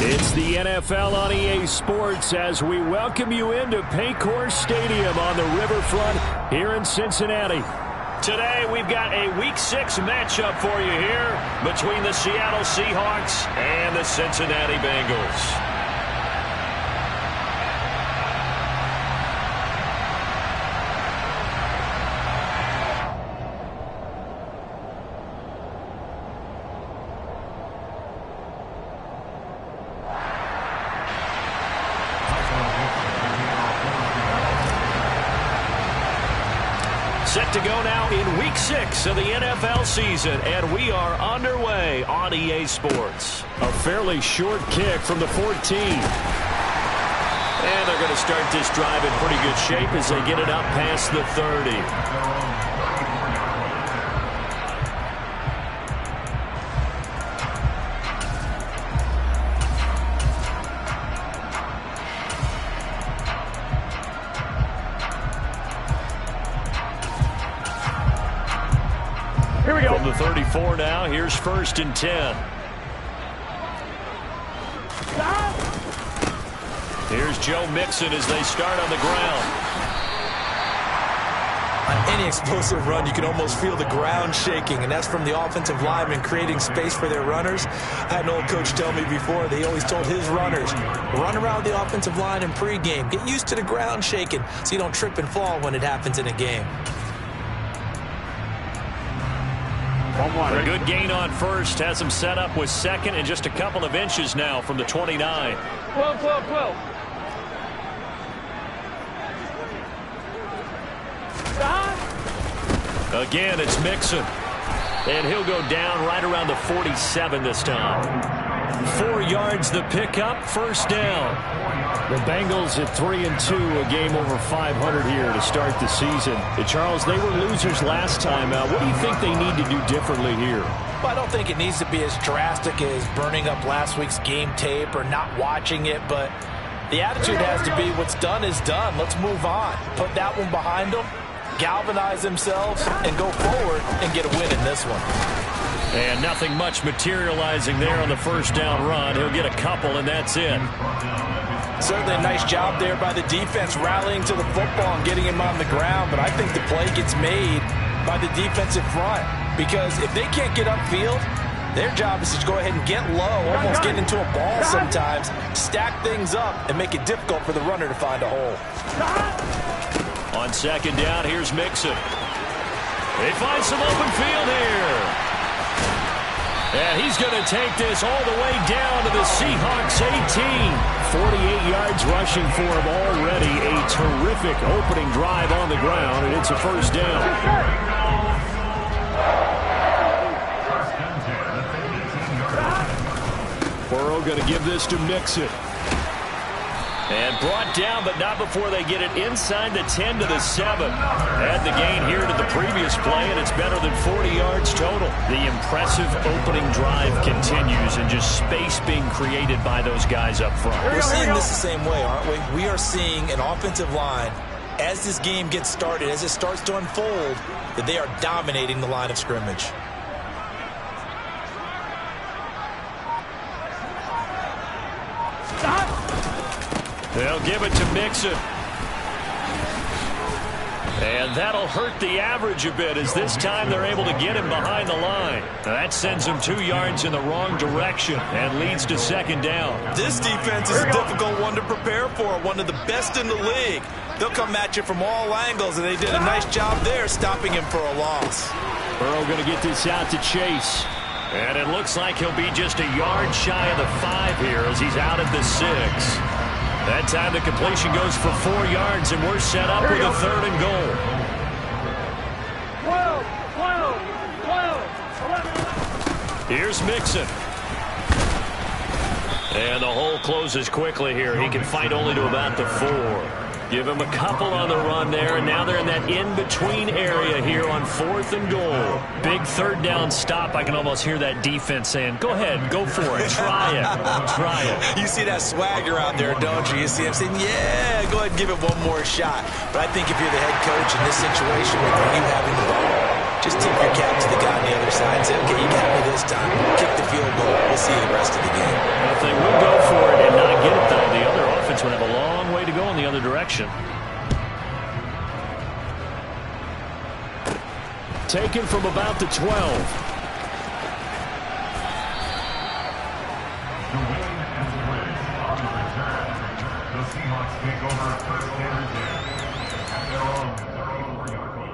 It's the NFL on EA Sports as we welcome you into Paycor Stadium on the riverfront here in Cincinnati. Today we've got a Week 6 matchup for you here between the Seattle Seahawks and the Cincinnati Bengals. Set to go now in Week 6 of the NFL season, and we are underway on EA Sports. A fairly short kick from the 14. And they're going to start this drive in pretty good shape as they get it up past the 30. Here we go. From the 34 now, here's 1st and 10. Here's Joe Mixon as they start on the ground. On any explosive run, you can almost feel the ground shaking, and that's from the offensive linemen creating space for their runners. I had an old coach tell me before, they always told his runners, run around the offensive line in pregame. Get used to the ground shaking so you don't trip and fall when it happens in a game. A good gain on 1st, has him set up with 2nd and just a couple of inches now from the 29. 12. Again, it's Mixon. And he'll go down right around the 47 this time. 4 yards the pickup, 1st down. The Bengals at 3-2, a game over 500 here to start the season. And Charles, they were losers last time out. What do you think they need to do differently here? Well, I don't think it needs to be as drastic as burning up last week's game tape or not watching it, but the attitude has to be what's done is done. Let's move on. Put that one behind them, galvanize themselves, and go forward and get a win in this one. And nothing much materializing there on the 1st down run. He'll get a couple, and that's it. Certainly a nice job there by the defense rallying to the football and getting him on the ground, but I think the play gets made by the defensive front because if they can't get upfield, their job is to go ahead and get low, almost get into a ball sometimes, stack things up, and make it difficult for the runner to find a hole. On 2nd down, here's Mixon. They find some open field here. And he's going to take this all the way down to the Seahawks 18. 48 yards rushing for him already. A terrific opening drive on the ground, and it's a 1st down. Burrow going to give this to Mixon. And brought down, but not before they get it inside the 10 to the 7. Had the gain here to the previous play, and it's better than 40 yards total. The impressive opening drive continues, and just space being created by those guys up front. We're seeing this the same way, aren't we? We are seeing an offensive line, as this game gets started, as it starts to unfold, that they are dominating the line of scrimmage. They'll give it to Mixon. And that'll hurt the average a bit as this time they're able to get him behind the line. Now that sends him 2 yards in the wrong direction and leads to 2nd down. This defense is a difficult one to prepare for, one of the best in the league. They'll come at you from all angles, and they did a nice job there stopping him for a loss. Burrow going to get this out to Chase. And it looks like he'll be just a yard shy of the 5 here as he's out at the 6. That time the completion goes for 4 yards, and we're set up with a 3rd and goal. 12. Here's Mixon. And the hole closes quickly here. He can fight only to about the 4. Give him a couple on the run there, and now they're in that in-between area here on 4th and goal. Big 3rd down stop. I can almost hear that defense saying, go ahead, go for it, try it, try it. You see that swagger out there, don't you? You see him saying, yeah, go ahead and give it one more shot. But I think if you're the head coach in this situation with you having the ball, Just tip your cap to the guy on the other side and say, okay, you got me this time. Kick the field goal. We'll see you the rest of the game. Well, if they would go for it and not get it, though, the other offense would have a long way to go in the other direction. Taken from about the 12. The Seahawks take over first and 10 at their own 34-yard line.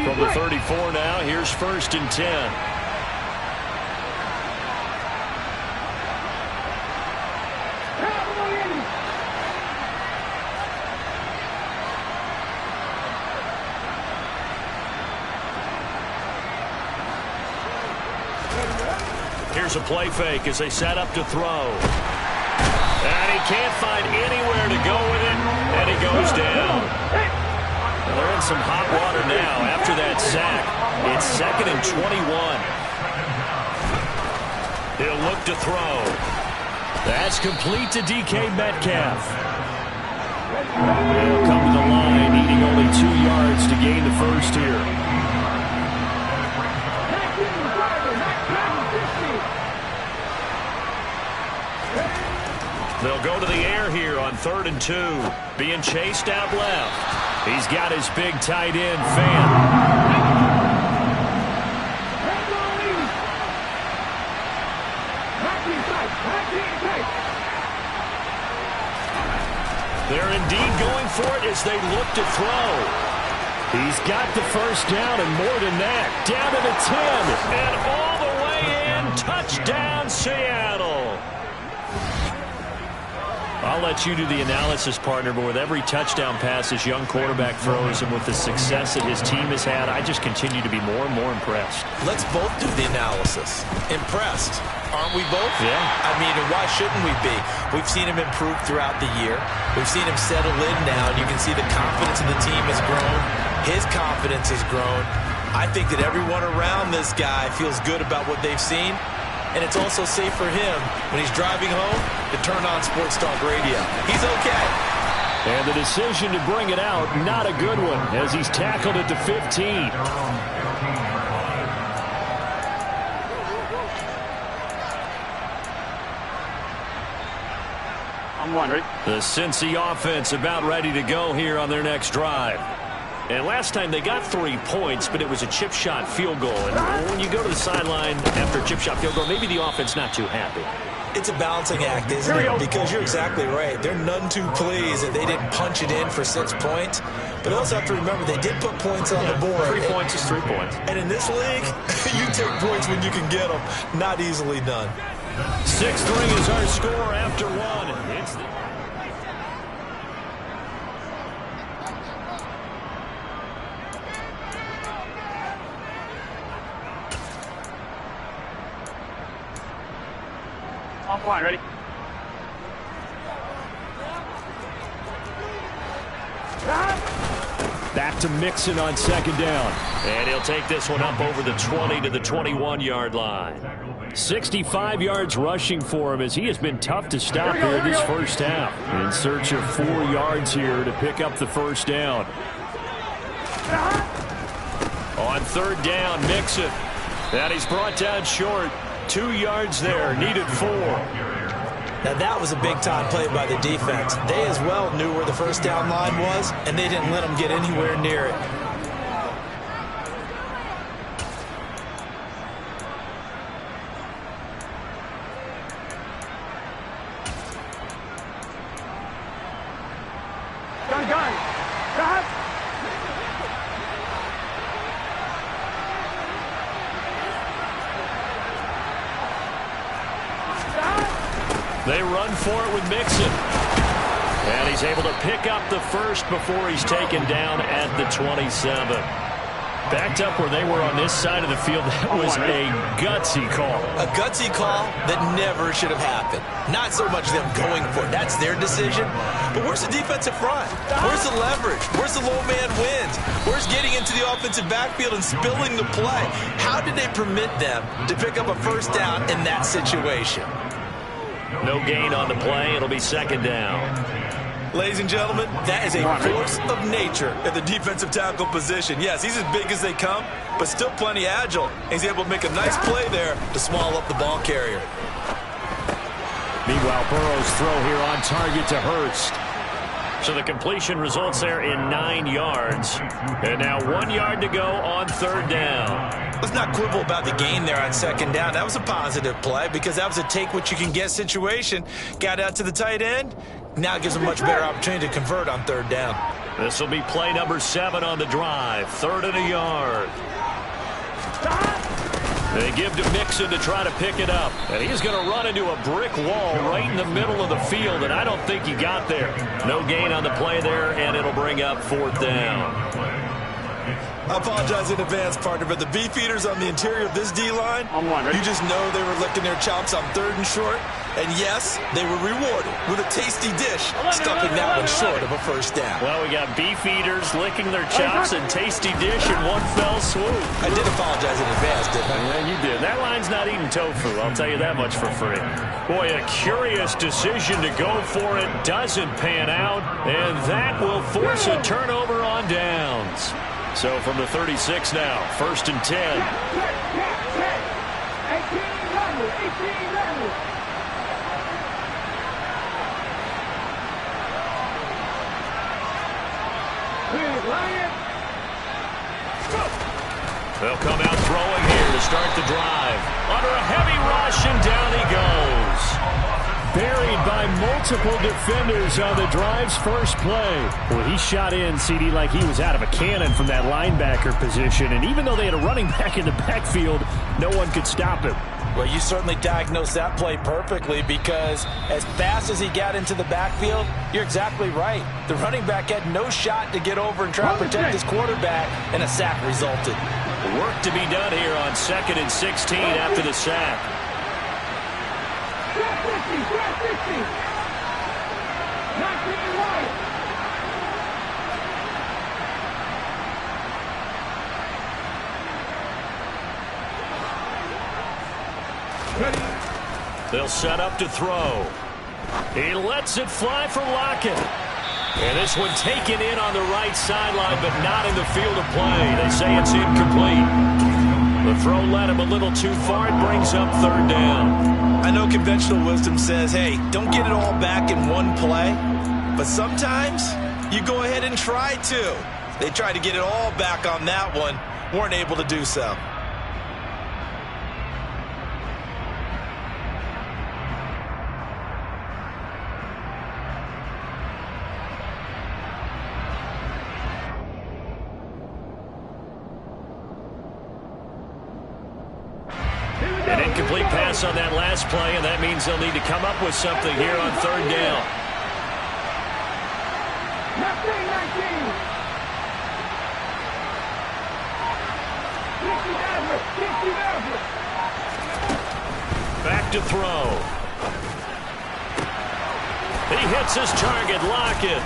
From the 34 now, here's first and 10. Here's a play fake as they set up to throw. And he can't find anywhere to go with it, and he goes down. Well, they're in some hot water now after that sack. It's 2nd and 21. He'll look to throw. That's complete to DK Metcalf. He'll come to the line, needing only 2 yards to gain the first here. They'll go to the air here on 3rd and 2. Being chased out left. He's got his big tight end, Fant. They're indeed going for it as they look to throw. He's got the first down and more than that. Down to the 10 and all the way in. Touchdown, Seattle. I'll let you do the analysis, partner, but with every touchdown pass this young quarterback throws and with the success that his team has had, I just continue to be more and more impressed. Let's both do the analysis. Impressed. Aren't we both? Yeah. I mean, and why shouldn't we be? We've seen him improve throughout the year. We've seen him settle in now, and you can see the confidence in the team has grown. His confidence has grown. I think that everyone around this guy feels good about what they've seen. And it's also safe for him when he's driving home to turn on Sports Talk Radio. He's okay. And the decision to bring it out, not a good one, as he's tackled at the 15. I'm wondering. The Cincy offense about ready to go here on their next drive. And last time they got 3 points, but it was a chip shot field goal. And when you go to the sideline after a chip shot field goal, maybe the offense not too happy. It's a balancing act, isn't it? Because you're exactly right. They're none too pleased that they didn't punch it in for 6 points. But also have to remember they did put points on the board. 3 points is 3 points. And in this league, you take points when you can get them. Not easily done. 6-3 is our score after 1. It's the I'm fine. Ready? Back to Mixon on 2nd down. And he'll take this one up over the 20 to the 21-yard line. 65 yards rushing for him as he has been tough to stop here this first half. In search of 4 yards here to pick up the first down. On 3rd down, Mixon. And he's brought down short. 2 yards there, needed 4. Now that was a big-time play by the defense. They as well knew where the first down line was, and they didn't let them get anywhere near it. Gun. Stop. They run for it with Mixon. And he's able to pick up the first before he's taken down at the 27. Backed up where they were on this side of the field, that was a gutsy call. A gutsy call that never should have happened. Not so much them going for it. That's their decision. But where's the defensive front? Where's the leverage? Where's the low man wins? Where's getting into the offensive backfield and spilling the play? How did they permit them to pick up a first down in that situation? No gain on the play. It'll be second down. Ladies and gentlemen, that is a force of nature at the defensive tackle position. Yes, he's as big as they come, but still plenty agile. He's able to make a nice play there to swallow up the ball carrier. Meanwhile, Burrow's throw here on target to Hurst. So the completion results there in 9 yards. And now 1 yard to go on third down. Let's not quibble about the gain there on second down. That was a positive play because that was a take-what-you-can-get situation. Got out to the tight end. Now it gives them a much better opportunity to convert on third down. This will be play number 7 on the drive. 3rd and a yard. They give to Mixon to try to pick it up. And he's going to run into a brick wall right in the middle of the field, and I don't think he got there. No gain on the play there, and it'll bring up 4th down. I apologize in advance, partner, but the beefeaters on the interior of this D-line, you just know they were licking their chops on 3rd and short. And yes, they were rewarded with a tasty dish, stuffing that one short of a first down. Well, we got beefeaters licking their chops and tasty dish in one fell swoop. I did apologize in advance, didn't I? Yeah, you did. That line's not eating tofu, I'll tell you that much for free. Boy, a curious decision to go for it doesn't pan out, and that will force a turnover on downs. So from the 36 now, 1st and 10. 18-11. They'll come out throwing here to start the drive. Under a heavy rush, and down he goes. Buried by multiple defenders on the drive's first play. Well, he shot in, CD, like he was out of a cannon from that linebacker position. And even though they had a running back in the backfield, no one could stop him. Well, you certainly diagnosed that play perfectly because as fast as he got into the backfield, you're exactly right. The running back had no shot to get over and try to protect his quarterback, and a sack resulted. Work to be done here on 2nd and 16 after the sack. They'll set up to throw. He lets it fly for Lockett. And this one taken in on the right sideline, but not in the field of play. They say it's incomplete. The throw led him a little too far. It brings up 3rd down. I know conventional wisdom says, hey, don't get it all back in one play. But sometimes you go ahead and try to. They tried to get it all back on that one. Weren't able to do so. An incomplete pass on that last play, and that means they'll need to come up with something here on 3rd down. Back to throw. He hits his target, Lockett.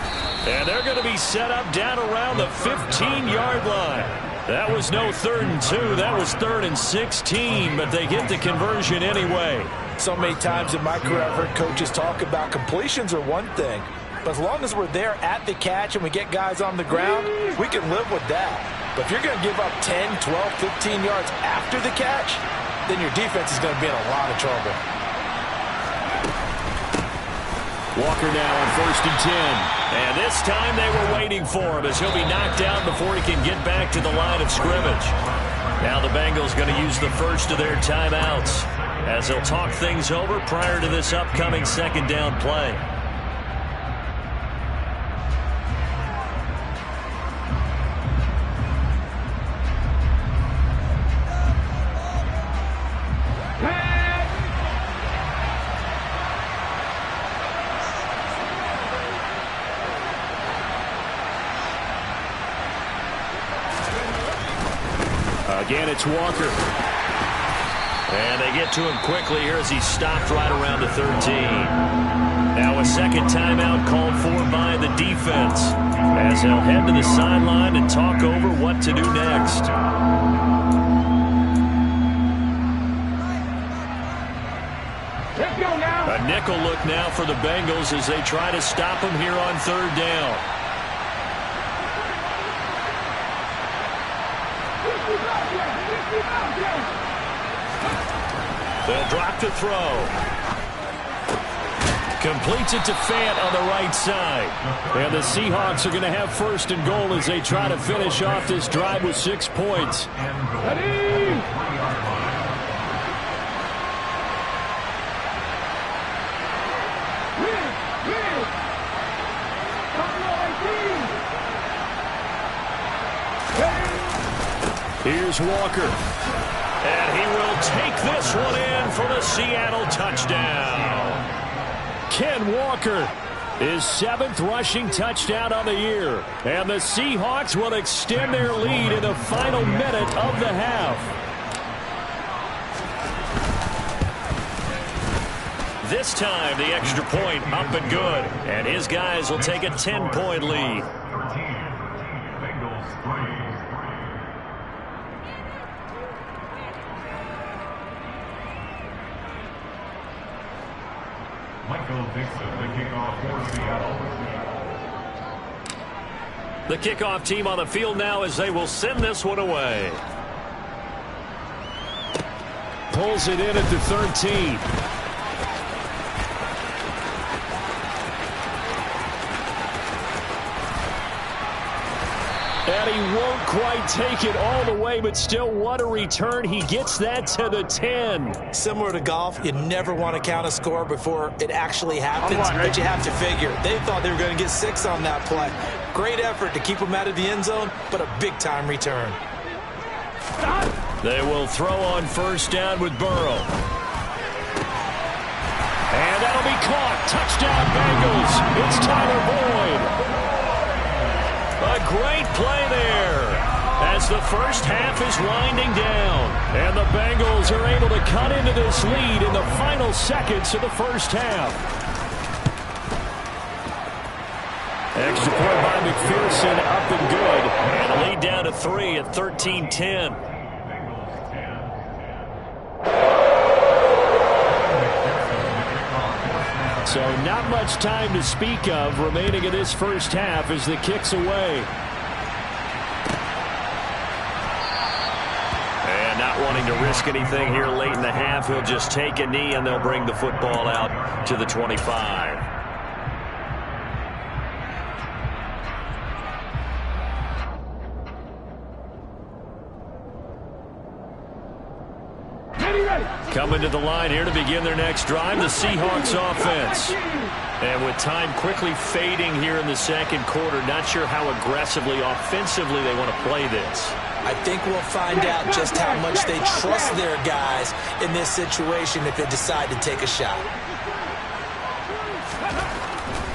And they're going to be set up down around the 15-yard line. That was no 3rd and 2. That was 3rd and 16, but they get the conversion anyway. So many times in my career, I've heard coaches talk about completions are one thing, but as long as we're there at the catch and we get guys on the ground, we can live with that. But if you're going to give up 10, 12, 15 yards after the catch, then your defense is going to be in a lot of trouble. Walker now on 1st and 10. And this time they were waiting for him as he'll be knocked down before he can get back to the line of scrimmage. Now the Bengals going to use the first of their timeouts as they'll talk things over prior to this upcoming 2nd down play. Again, it's Walker. And they get to him quickly here as he's stopped right around the 13. Now a second timeout called for by the defense, as they'll head to the sideline and talk over what to do next. Let's go now. A nickel look now for the Bengals as they try to stop him here on third down. They'll drop to throw. Completes it to Fant on the right side. And the Seahawks are going to have first and goal as they try to finish off this drive with 6 points. Ready? Here's Walker. And he will take this one in for the Seattle touchdown. Ken Walker, his 7th rushing touchdown on the year. And the Seahawks will extend their lead in the final minute of the half. This time, the extra point up and good. And his guys will take a 10-point lead. The kickoff team on the field now as they will send this one away. Pulls it in at the 13. And he won't quite take it all the way, but still what a return. He gets that to the 10. Similar to golf, you never want to count a score before it actually happens, but you have to figure. They thought they were going to get 6 on that play. Great effort to keep them out of the end zone, but a big-time return. They will throw on first down with Burrow. And that'll be caught. Touchdown, Bengals. It's Tyler Boyd. A great play there as the first half is winding down. And the Bengals are able to cut into this lead in the final seconds of the first half. Extra point by McPherson, up and good. And a lead down to 3 at 13-10. So not much time to speak of remaining in this first half as the kick's away. And not wanting to risk anything here late in the half, he'll just take a knee and they'll bring the football out to the 25. Coming to the line here to begin their next drive, the Seahawks offense. And with time quickly fading here in the second quarter, not sure how aggressively, offensively they want to play this. I think we'll find out just how much they trust their guys in this situation if they decide to take a shot.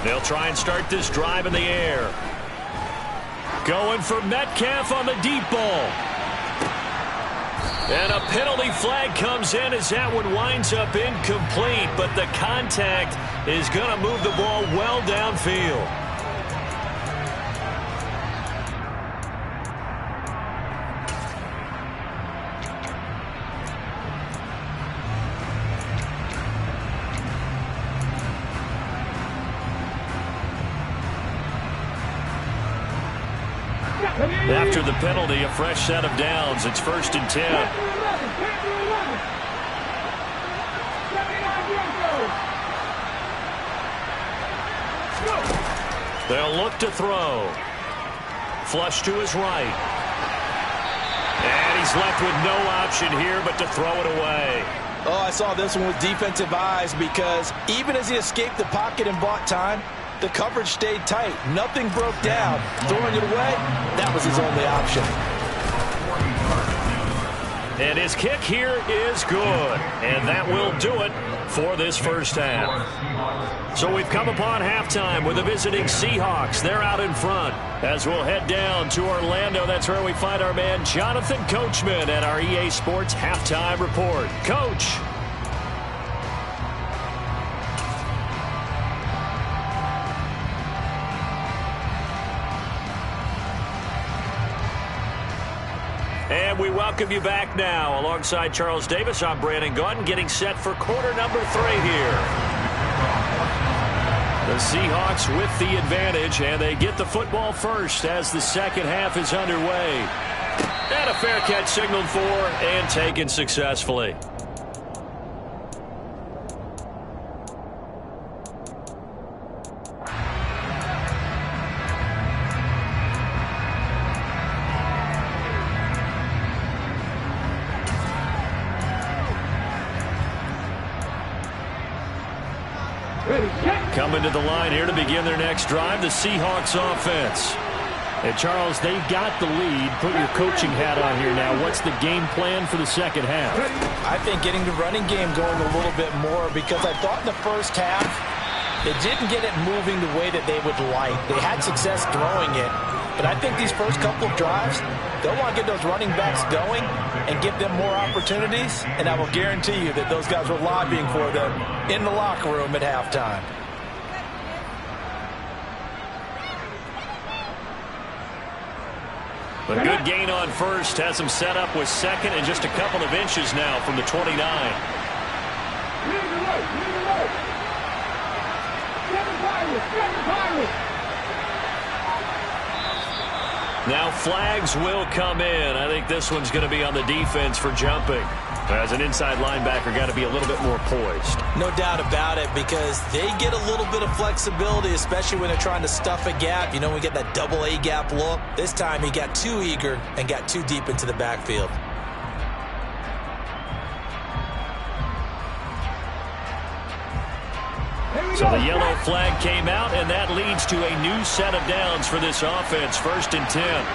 They'll try and start this drive in the air. Going for Metcalf on the deep ball. And a penalty flag comes in as that one winds up incomplete, but the contact is going to move the ball well downfield. After the penalty, a fresh set of downs. It's 1st and 10. They'll look to throw. Flush to his right. And he's left with no option here but to throw it away. Oh, I saw this one with defensive eyes because even as he escaped the pocket and bought time, the coverage stayed tight. Nothing broke down. Throwing it away, that was his only option. And his kick here is good. And that will do it for this first half. So we've come upon halftime with the visiting Seahawks. They're out in front. As we'll head down to Orlando, that's where we find our man Jonathan Coachman at our EA Sports Halftime Report. Coach. And we welcome you back now. Alongside Charles Davis, I'm Brandon Gaudin, getting set for quarter number 3 here. The Seahawks with the advantage, and they get the football first as the second half is underway. And a fair catch signaled for and taken successfully. Coming to the line here to begin their next drive, the Seahawks offense. And Charles, they've got the lead. Put your coaching hat on here now. What's the game plan for the second half? I think getting the running game going a little bit more, because I thought in the first half they didn't get it moving the way that they would like. They had success throwing it, but I think these first couple of drives, they'll want to get those running backs going and give them more opportunities, and I will guarantee you that those guys were lobbying for them in the locker room at halftime. A good gain on first has him set up with second and just a couple of inches now from the 29. Now flags will come in. I think this one's going to be on the defense for jumping. As an inside linebacker, got to be a little bit more poised. No doubt about it, because they get a little bit of flexibility, especially when they're trying to stuff a gap. You know, we get that double A gap look. This time he got too eager and got too deep into the backfield. So the yellow flag came out, and that leads to a new set of downs for this offense. 1st and 10.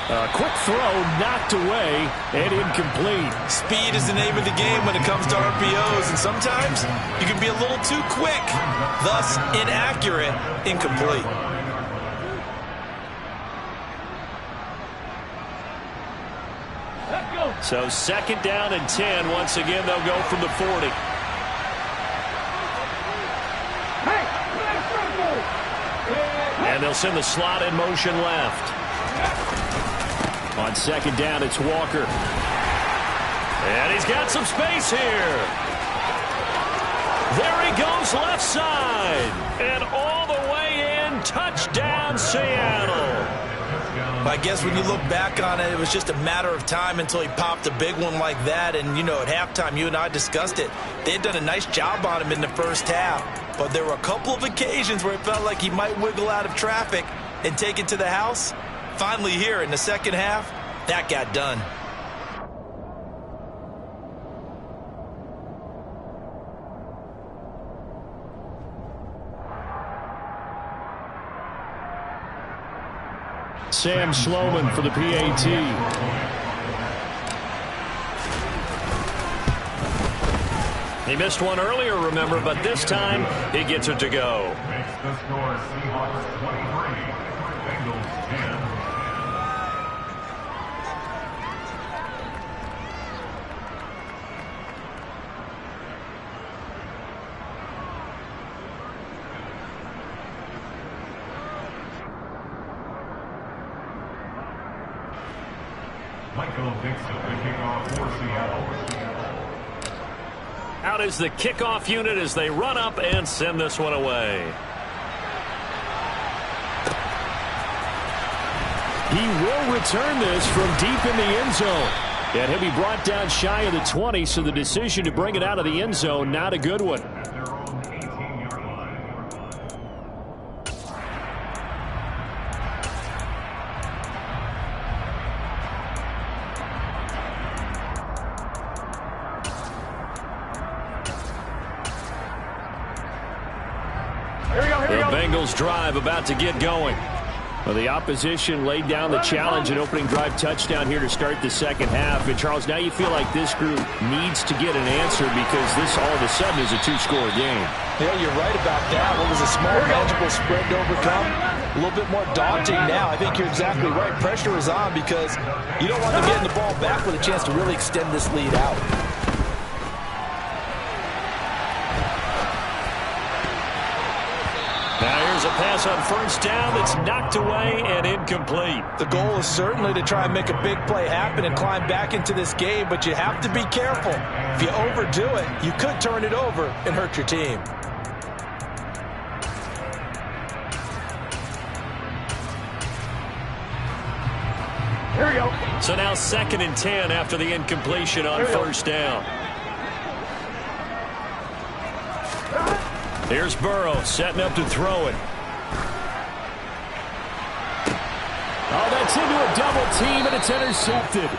A quick throw knocked away and incomplete. Speed is the name of the game when it comes to RPOs, and sometimes you can be a little too quick, thus inaccurate, incomplete. So 2nd down and 10. Once again, they'll go from the 40. And they'll send the slot in motion left. On 2nd down, it's Walker. And he's got some space here. There he goes left side. And all the way in, touchdown Seattle. I guess when you look back on it, it was just a matter of time until he popped a big one like that. And, you know, at halftime, you and I discussed it. They had done a nice job on him in the first half. But there were a couple of occasions where it felt like he might wiggle out of traffic and take it to the house. Finally here in the second half, that got done. Sam Sloman for the PAT. He missed one earlier, remember, but this time he gets it to go. Makes the score Seahawks 23, Bengals 10. Michael Dixon, the kickoff for Seattle. Out is the kickoff unit as they run up and send this one away. He will return this from deep in the end zone. And he'll be brought down shy of the 20, so the decision to bring it out of the end zone, not a good one. At their own 18-yard line. The Bengals drive about to get going. Well, the opposition laid down the challenge, an opening drive touchdown here to start the second half. And, Charles, now you feel like this group needs to get an answer because this all of a sudden is a two-score game. Yeah, you're right about that. What was a small, manageable spread to overcome? A little bit more daunting now. I think you're exactly right. Pressure is on because you don't want them getting the ball back with a chance to really extend this lead out. Now here's a pass on first down that's knocked away and incomplete. The goal is certainly to try and make a big play happen and climb back into this game, but you have to be careful. If you overdo it, you could turn it over and hurt your team. Here we go. So now 2nd and 10 after the incompletion on first down. Here's Burrow setting up to throw it. Oh, that's into a double team, and it's intercepted.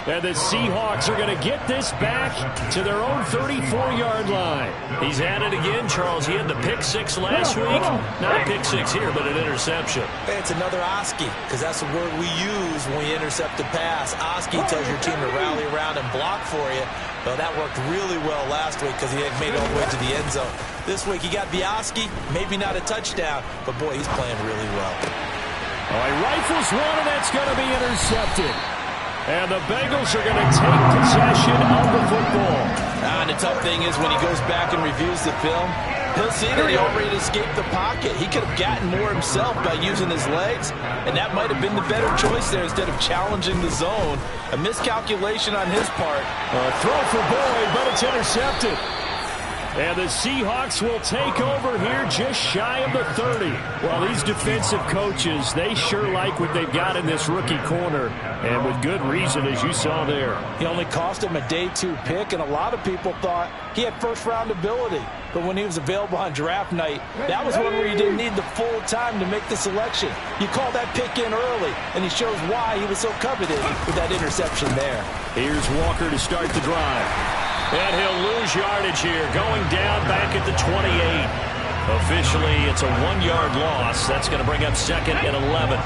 And the Seahawks are going to get this back to their own 34-yard line. He's at it again, Charles. He had the pick six last week. Not a pick six here, but an interception. Hey, it's another Oski, because that's the word we use when we intercept a pass. Oski tells your team to rally around and block for you. Well, that worked really well last week because he had made it all the way to the end zone. This week he got the Oski, maybe not a touchdown, but boy, he's playing really well. All right, rifles one, and that's going to be intercepted. And the Bengals are going to take possession of the football. And the tough thing is when he goes back and reviews the film, he'll see that he already escaped the pocket. He could have gotten more himself by using his legs, and that might have been the better choice there instead of challenging the zone. A miscalculation on his part. A throw for Boyd, but it's intercepted. And the Seahawks will take over here just shy of the 30. Well, these defensive coaches, they sure like what they've got in this rookie corner, and with good reason, as you saw there. He only cost him a day 2 pick, and a lot of people thought he had first-round ability. But when he was available on draft night, that was one where you didn't need the full time to make the selection. You call that pick in early, and he shows why he was so coveted with that interception there. Here's Walker to start the drive. And he'll lose yardage here, going down back at the 28. Officially, it's a 1-yard loss. That's going to bring up 2nd and 11.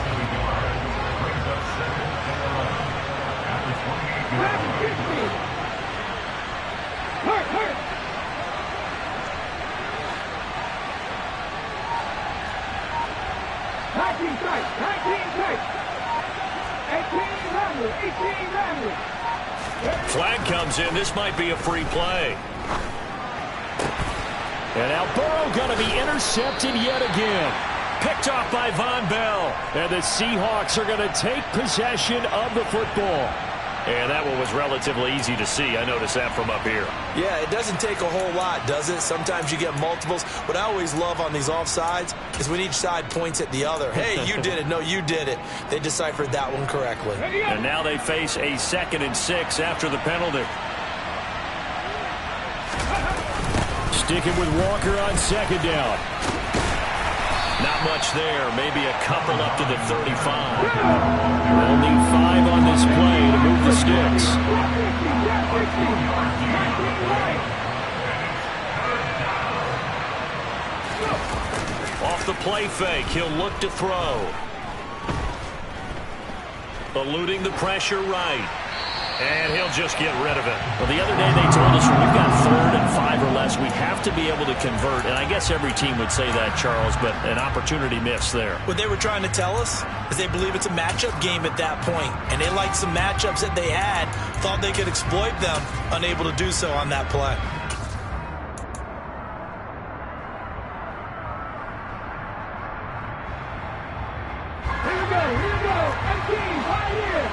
Flag comes in. This might be a free play. And now Burrow going to be intercepted yet again. Picked off by Von Bell. And the Seahawks are going to take possession of the football. And that one was relatively easy to see. I noticed that from up here. Yeah, it doesn't take a whole lot, does it? Sometimes you get multiples. What I always love on these offsides is when each side points at the other. Hey, you did it. No, you did it. They deciphered that one correctly. And now they face a 2nd and 6 after the penalty. Sticking with Walker on 2nd down. Not much there. Maybe a couple up to the 35. They'll need 5 on this play to move the sticks. Off the play fake, he'll look to throw. Eluding the pressure right. And he'll just get rid of it. Well, the other day they told us when we've got 3rd and 5 or less, we have to be able to convert. And I guess every team would say that, Charles, but an opportunity missed there. What they were trying to tell us is they believe it's a matchup game at that point. And they liked some matchups that they had, thought they could exploit them, unable to do so on that play. Here we go. 18, right here.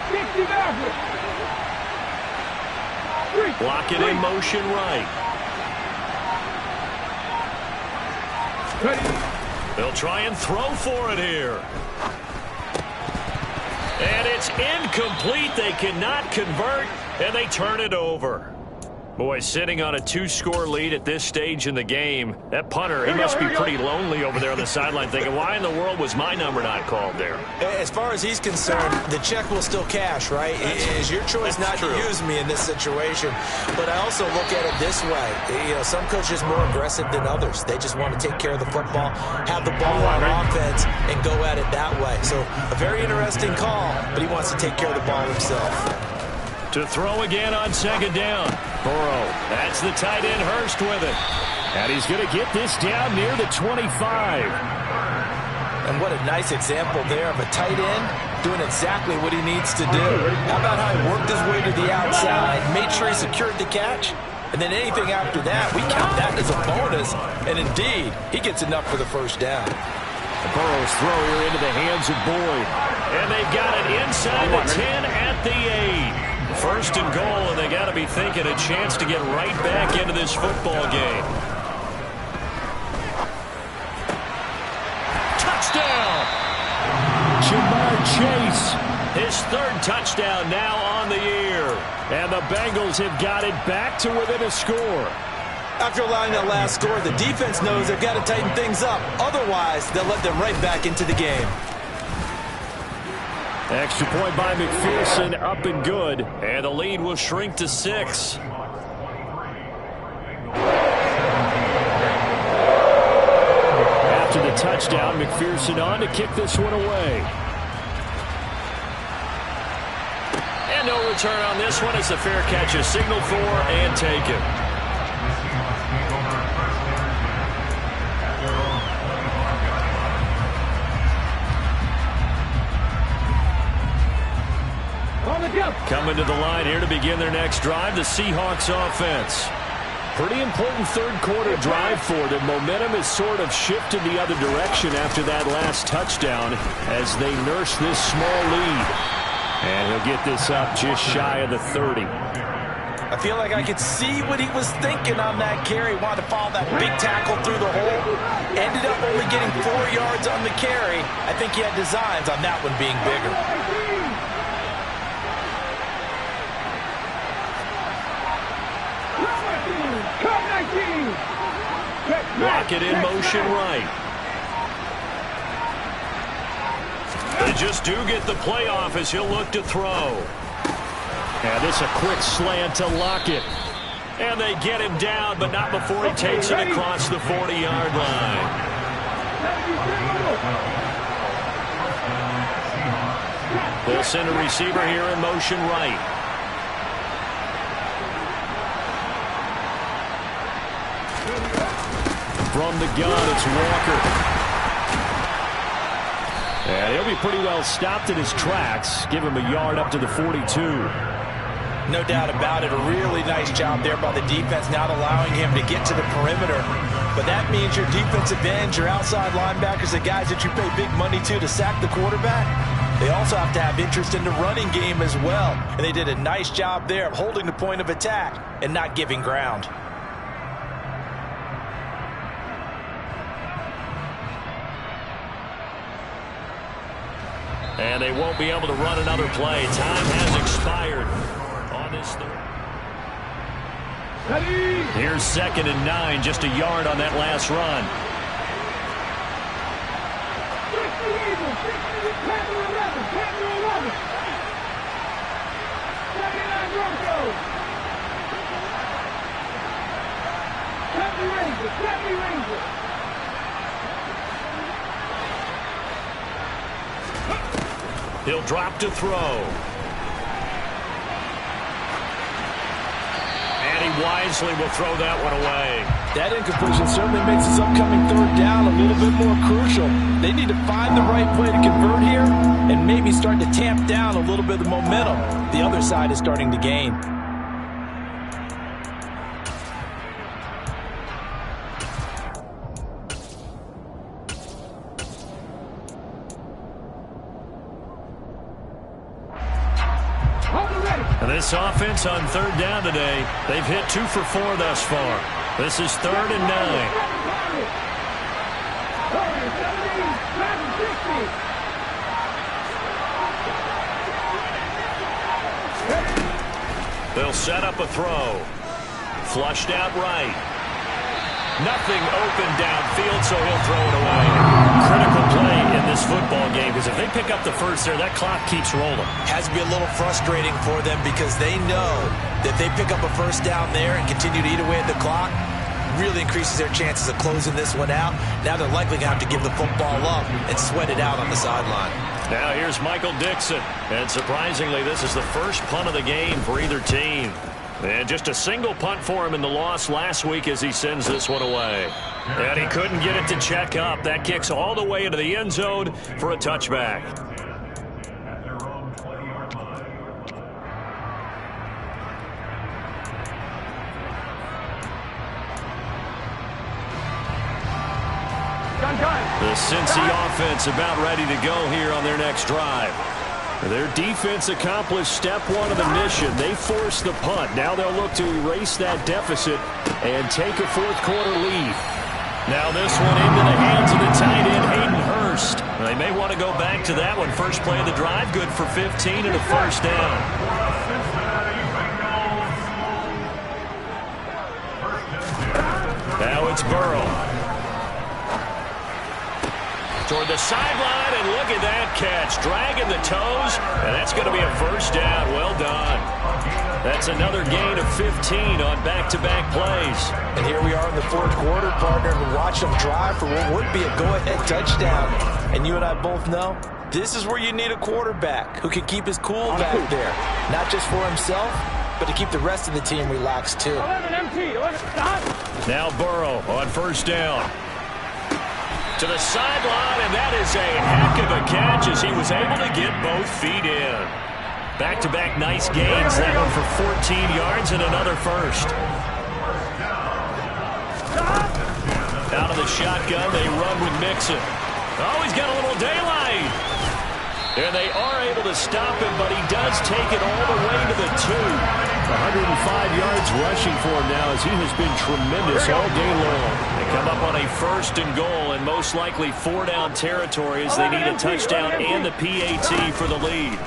60 Block it in motion right. They'll try and throw for it here. And it's incomplete. They cannot convert, and they turn it over. Boy, sitting on a 2-score lead at this stage in the game, that punter, he must be pretty lonely over there on the sideline thinking, why in the world was my number not called there? As far as he's concerned, the check will still cash, right? It is your choice not to use me in this situation. But I also look at it this way. You know, some coaches are more aggressive than others. They just want to take care of the football, have the ball on offense, and go at it that way. So a very interesting call, but he wants to take care of the ball himself. To throw again on second down. Burrow, that's the tight end Hurst with it. And he's going to get this down near the 25. And what a nice example there of a tight end doing exactly what he needs to do. How about how he worked his way to the outside, made sure he secured the catch, and then anything after that, we count that as a bonus. And indeed, he gets enough for the first down. Burrow's throw here into the hands of Boyd. And they've got it inside the 10 at the 8. First and goal, and they got to be thinking a chance to get right back into this football game. Touchdown! Ja'Marr Chase, his third touchdown now on the year. And the Bengals have got it back to within a score. After allowing that last score, the defense knows they've got to tighten things up. Otherwise, they'll let them right back into the game. Extra point by McPherson, up and good. And the lead will shrink to 6. After the touchdown, McPherson on to kick this one away. And no return on this one as the fair catch is signaled for and taken. Coming to the line here to begin their next drive, the Seahawks offense. Pretty important third-quarter drive for them. Momentum has sort of shifted the other direction after that last touchdown as they nurse this small lead. And he'll get this up just shy of the 30. I feel like I could see what he was thinking on that carry. Wanted to follow that big tackle through the hole. Ended up only getting 4 yards on the carry. I think he had designs on that one being bigger. Rocket in motion right. They just do get the playoff as he'll look to throw. And this a quick slant to Lockett. And they get him down, but not before he takes it across the 40-yard line. They'll send a receiver here in motion right. From the gun, it's Walker. And he'll be pretty well stopped in his tracks. Give him a yard up to the 42. No doubt about it. A really nice job there by the defense, not allowing him to get to the perimeter. But that means your defensive ends, your outside linebackers, the guys that you pay big money to sack the quarterback, they also have to have interest in the running game as well. And they did a nice job there of holding the point of attack and not giving ground. And they won't be able to run another play. Time has expired on this third. Here's 2nd and 9, just a yard on that last run. He'll drop to throw. And he wisely will throw that one away. That incompletion certainly makes this upcoming third down a little bit more crucial. They need to find the right play to convert here and maybe start to tamp down a little bit of the momentum the other side is starting to gain. This offense on third down today, they've hit 2 for 4 thus far. This is 3rd and 9. They'll set up a throw. flushed out right. Nothing open downfield, so he'll throw it away. Critical play in this football game, because if they pick up the first there, that clock keeps rolling. Has to be a little frustrating for them because they know that they pick up a first down there and continue to eat away at the clock, really increases their chances of closing this one out. Now they're likely going to have to give the football up and sweat it out on the sideline. Now here's Michael Dixon. And surprisingly, this is the first punt of the game for either team. And just a single punt for him in the loss last week as he sends this one away. And he couldn't get it to check up. That kicks all the way into the end zone for a touchback. At their own 20-yard line. The Cincy offense about ready to go here on their next drive. Their defense accomplished step one of the mission. They forced the punt. Now they'll look to erase that deficit and take a fourth-quarter lead. Now this one into the hands of the tight end, Hayden Hurst. They may want to go back to that one. First play of the drive, good for 15 and a first down. Now it's Burrow. Toward the sideline, and look at that catch. Dragging the toes, and that's going to be a first down. Well done. That's another gain of 15 on back-to-back plays. And here we are in the fourth quarter, partner, and watch them drive for what would be a go-ahead touchdown. And you and I both know this is where you need a quarterback who can keep his cool back there. Not just for himself, but to keep the rest of the team relaxed, too. 11 empty. 11 stop. Now Burrow on first down. To the sideline, and that is a heck of a catch as he was able to get both feet in. Back-to-back nice gains. That one for 14 yards and another first. Out of the shotgun, they run with Mixon. Oh, he's got a little daylight. And they are able to stop him, but he does take it all the way to the 2. 105 yards rushing for him now as he has been tremendous all day long. They come up on a first and goal and most likely 4-down territory as they need a touchdown and the PAT for the lead.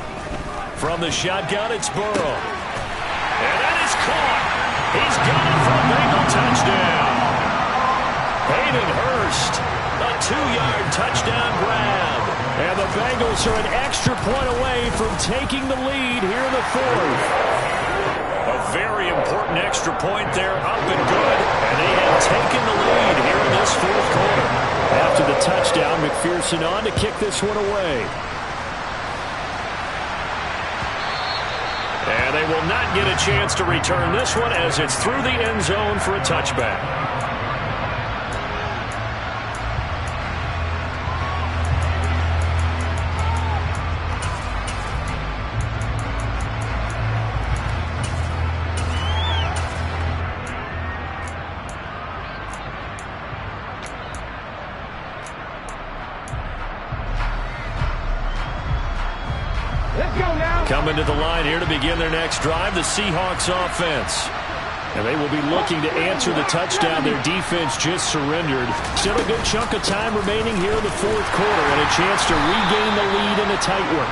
From the shotgun, it's Burrow. And that is caught. He's got it for a Bengal touchdown. Hayden Hurst, a 2-yard touchdown grab. And the Bengals are an extra point away from taking the lead here in the fourth. A very important extra point there, up and good. And they have taken the lead here in this fourth quarter. After the touchdown, McPherson on to kick this one away. And they will not get a chance to return this one as it's through the end zone for a touchback. Coming to the line here to begin their next drive, the Seahawks offense. And they will be looking to answer the touchdown their defense just surrendered. Still a good chunk of time remaining here in the fourth quarter and a chance to regain the lead in a tight one.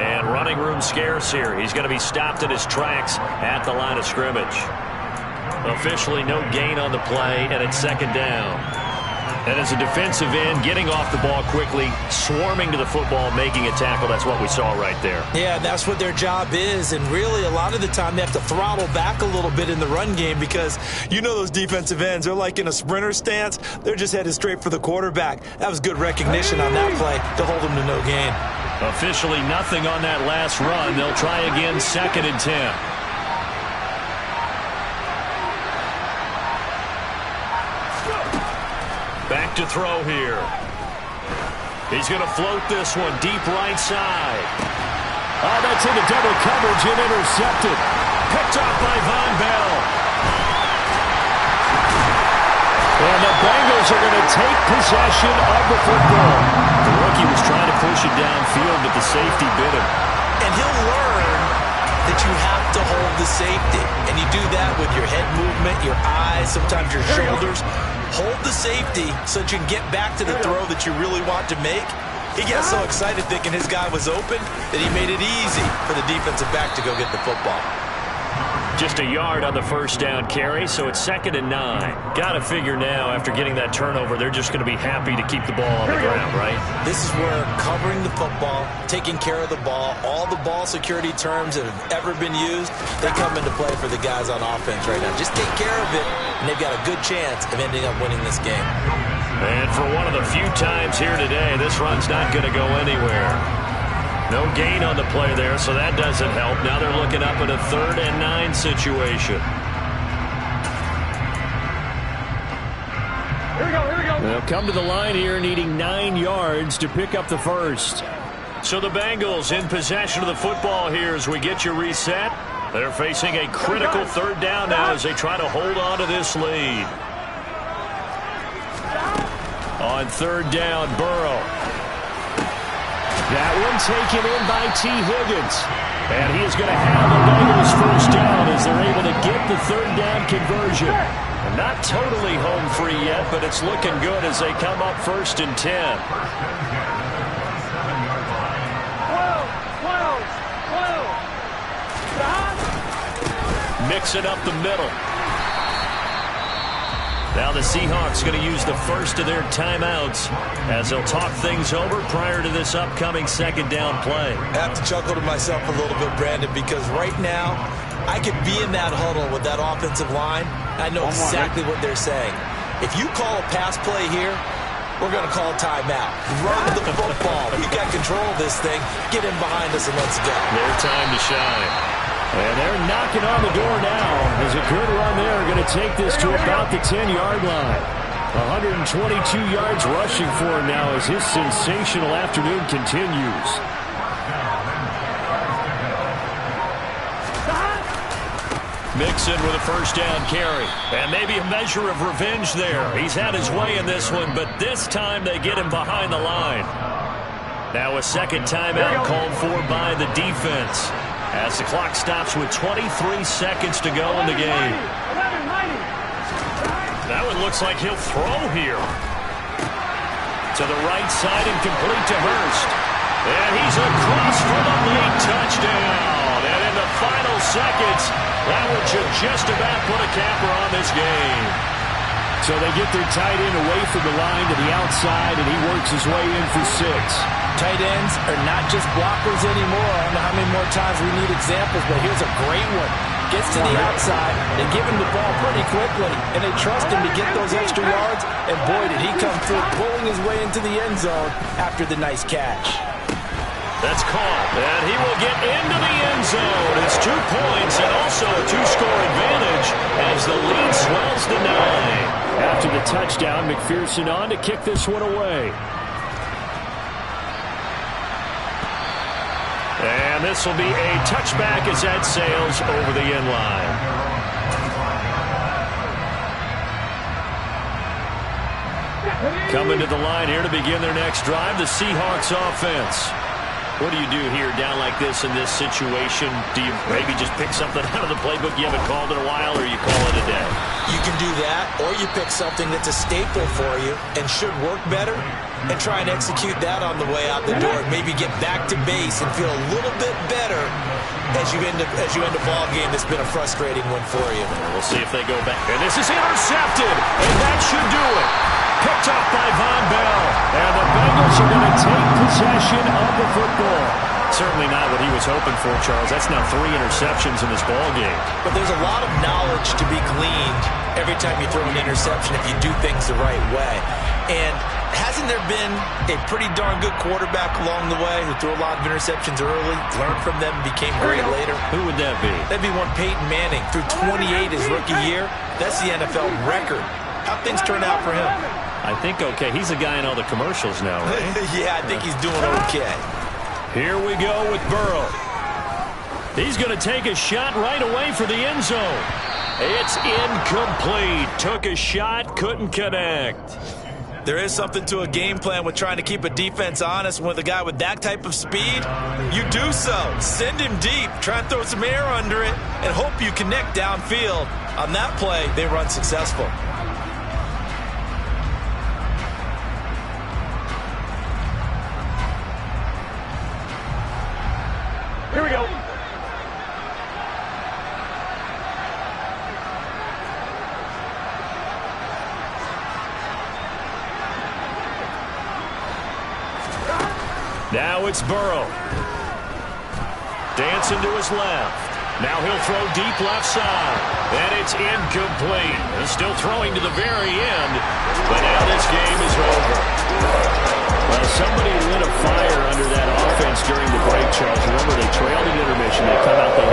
And running room scarce here. He's going to be stopped in his tracks at the line of scrimmage. Officially no gain on the play, and it's second down. And as a defensive end, getting off the ball quickly, swarming to the football, making a tackle. That's what we saw right there. Yeah, that's what their job is. And really, a lot of the time, they have to throttle back a little bit in the run game because you know those defensive ends, they're like in a sprinter stance. They're just headed straight for the quarterback. That was good recognition on that play to hold them to no gain. Officially nothing on that last run. They'll try again, 2nd and 10. Back to throw here. He's going to float this one deep right side. Oh, that's into double coverage and intercepted. Picked off by Von Bell. And the Bengals are going to take possession of the football. The rookie was trying to push it downfield, but the safety bit him. And he'll learn that you have to hold the safety. And you do that with your head movement, your eyes, sometimes your shoulders. Hold the safety so that you can get back to the throw that you really want to make. He got so excited thinking his guy was open that he made it easy for the defensive back to go get the football. Just a yard on the first down carry, so it's 2nd and 9. Got to figure now, after getting that turnover, they're just going to be happy to keep the ball on the ground, right? This is where covering the football, taking care of the ball, all the ball security terms that have ever been used, they come into play for the guys on offense right now. Just take care of it, and they've got a good chance of ending up winning this game. And for one of the few times here today, this run's not going to go anywhere. No gain on the play there, so that doesn't help. Now they're looking up at a 3rd and 9 situation. Here we go. They'll come to the line here needing 9 yards to pick up the first. So the Bengals in possession of the football here as we get you reset. They're facing a critical 3rd down now as they try to hold on to this lead. On 3rd down, Burrow. That one taken in by T. Higgins. And he is going to have the Bengals first down as they're able to get the 3rd down conversion. And not totally home free yet, but it's looking good as they come up 1st and 10. 12. Mix it up the middle. Now the Seahawks going to use the first of their timeouts as they'll talk things over prior to this upcoming 2nd down play. I have to chuckle to myself a little bit, Brandon, because right now I could be in that huddle with that offensive line. I know exactly what they're saying. If you call a pass play here, we're going to call a timeout. Run the football. We've got control of this thing. Get in behind us and let's go. Their time to shine. And they're knocking on the door now. As a good run there, going to take this to about the 10-yard line. 122 yards rushing for him now as his sensational afternoon continues. Mixon with a first down carry. And maybe a measure of revenge there. He's had his way in this one, but this time they get him behind the line. Now a 2nd timeout called for by the defense, as the clock stops with 23 seconds to go in the game. That one looks like he'll throw here. To the right side and complete to Hurst. And he's across for the late touchdown. And in the final seconds, that one should just about put a capper on this game. So they get their tight end away from the line to the outside, and he works his way in for 6. Tight ends are not just blockers anymore. I don't know how many more times we need examples, but here's a great one. Gets to the outside, they give him the ball pretty quickly, and they trust him to get those extra yards, and boy, did he come through pulling his way into the end zone after the nice catch. That's caught, and he will get into the end zone. It's 2 points and also a 2-score advantage as the lead swells to 9. After the touchdown, McPherson on to kick this one away. And this will be a touchback as that sails over the end line. Coming to the line here to begin their next drive, the Seahawks offense. What do you do here down like this in this situation? Do you maybe just pick something out of the playbook you haven't called in a while, or you call it a day? You can do that, or you pick something that's a staple for you and should work better and try and execute that on the way out the door and maybe get back to base and feel a little bit better as you end a ball game that's been a frustrating one for you. We'll see if they go back. And this is intercepted, and that should do it. Picked off by Von Bell, and the Bengals are going to take possession of the football. Certainly not what he was hoping for, Charles. That's now 3 interceptions in this ball game. But there's a lot of knowledge to be gleaned every time you throw an interception if you do things the right way. And hasn't there been a pretty darn good quarterback along the way who threw a lot of interceptions early, learned from them, and became great later? Who would that be? That'd be one Peyton Manning. Threw 28 his rookie year. That's the NFL record. How'd things turn out for him? I think okay. He's the guy in all the commercials now, right? Yeah, I think he's doing okay. Here we go with Burrow. He's going to take a shot right away for the end zone. It's incomplete. Took a shot, couldn't connect. There is something to a game plan with trying to keep a defense honest. With a guy with that type of speed, you do so. Send him deep, try and throw some air under it, and hope you connect downfield. On that play, they run successful. Here we go. Now it's Burrow. Dancing to his left. Now he'll throw deep left side. And it's incomplete. He's still throwing to the very end. But now this game is over. Well, somebody lit a fire under that offense during the break, Charles. Remember, they trailed at intermission. They come out, they